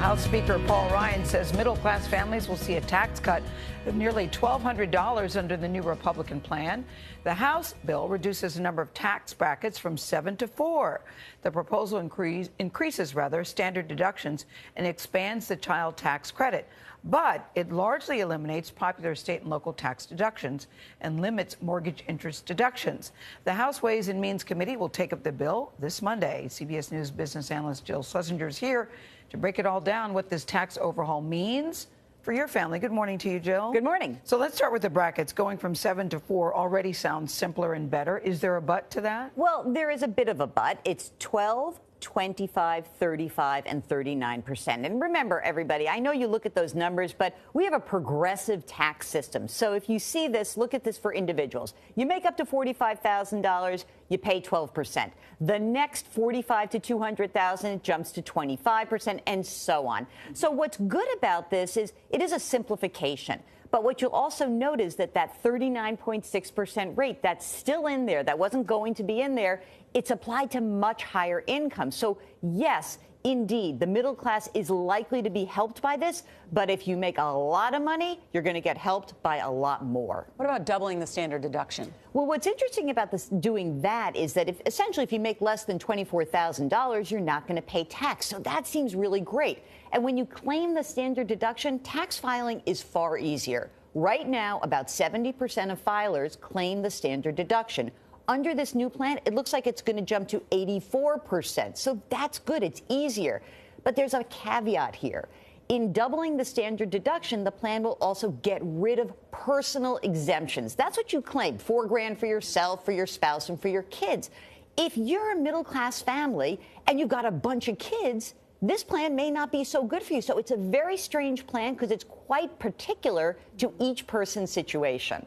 House Speaker Paul Ryan says middle-class families will see a tax cut of nearly $1,200 under the new Republican plan. The House bill reduces the number of tax brackets from 7 to 4. The proposal increases standard deductions and expands the child tax credit. But it largely eliminates popular state and local tax deductions and limits mortgage interest deductions. The House Ways and Means Committee will take up the bill this Monday. CBS News business analyst Jill Schlesinger is here to break it all down, what this tax overhaul means for your family. Good morning to you, Jill. Good morning. So let's start with the brackets. Going from 7 to 4 already sounds simpler and better. Is there a but to that? Well, there is a bit of a but. It's 12, 25, 35, and 39%. And remember, everybody, I know you look at those numbers, but we have a progressive tax system. So if you see this, look at this for individuals. You make up to $45,000, you pay 12%. The next $45,000 to $200,000 jumps to 25%, and so on. So what's good about this is it is a simplification. But what you'll also note is that 39.6% rate, that's still in there. That wasn't going to be in there. It's applied to much higher income. So, yes, indeed, the middle class is likely to be helped by this. But if you make a lot of money, you're going to get helped by a lot more. What about doubling the standard deduction? Well, what's interesting about this doing that is that if you make less than $24,000, you're not going to pay tax. So that seems really great. And when you claim the standard deduction, tax filing is far easier. Right now, about 70% of filers claim the standard deduction. Under this new plan, it looks like it's going to jump to 84%. So that's good. It's easier. But there's a caveat here. In doubling the standard deduction, the plan will also get rid of personal exemptions. That's what you claimed, $4,000 for yourself, for your spouse, and for your kids. If you're a middle-class family and you've got a bunch of kids, this plan may not be so good for you. So it's a very strange plan because it's quite particular to each person's situation.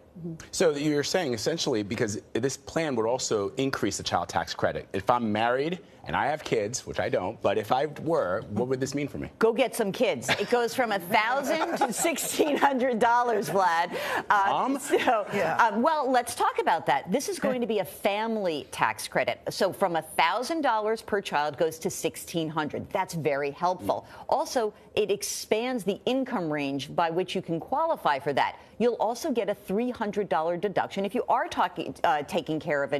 So you're saying essentially because this plan would also increase the child tax credit. If I'm married and I have kids, which I don't, but if I were, what would this mean for me? Go get some kids. It goes from $1,000 to $1,600, Vlad. Well, let's talk about that. This is going to be a family tax credit. So from $1,000 per child goes to $1,600. That's very helpful. Also, it expands the income range by which you can qualify for that. You'll also get a $300 deduction if you are taking care of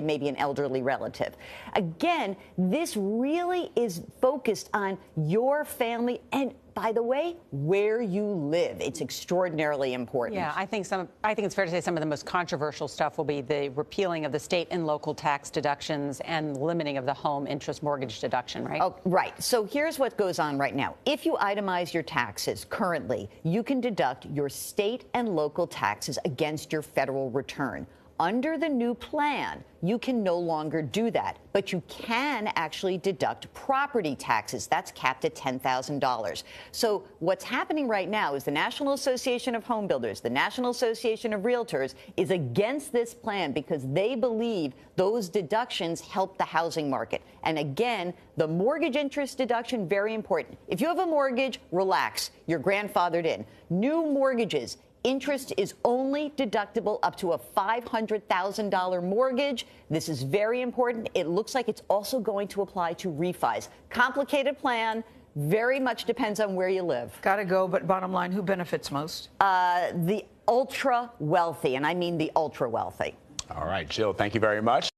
maybe an elderly relative. Again, this really is focused on your family and, by the way, where you live. It's extraordinarily important. Yeah, I think it's fair to say some of the most controversial stuff will be the repealing of the state and local tax deductions and limiting of the home interest mortgage deduction, right? Oh, right. So here's what goes on right now. If you itemize your taxes currently, you can deduct your state and local taxes against your federal return. Under the new plan, you can no longer do that, but you can actually deduct property taxes. That's capped at $10,000. So what's happening right now is the National Association of Home Builders, the National Association of Realtors is against this plan because they believe those deductions help the housing market. And again, the mortgage interest deduction, very important. If you have a mortgage, relax. You're grandfathered in. New mortgages, interest is only deductible up to a $500,000 mortgage. This is very important. It looks like it's also going to apply to refis. Complicated plan. Very much depends on where you live. Gotta go, but bottom line, who benefits most? The ultra wealthy, and I mean the ultra wealthy. All right, Jill, thank you very much.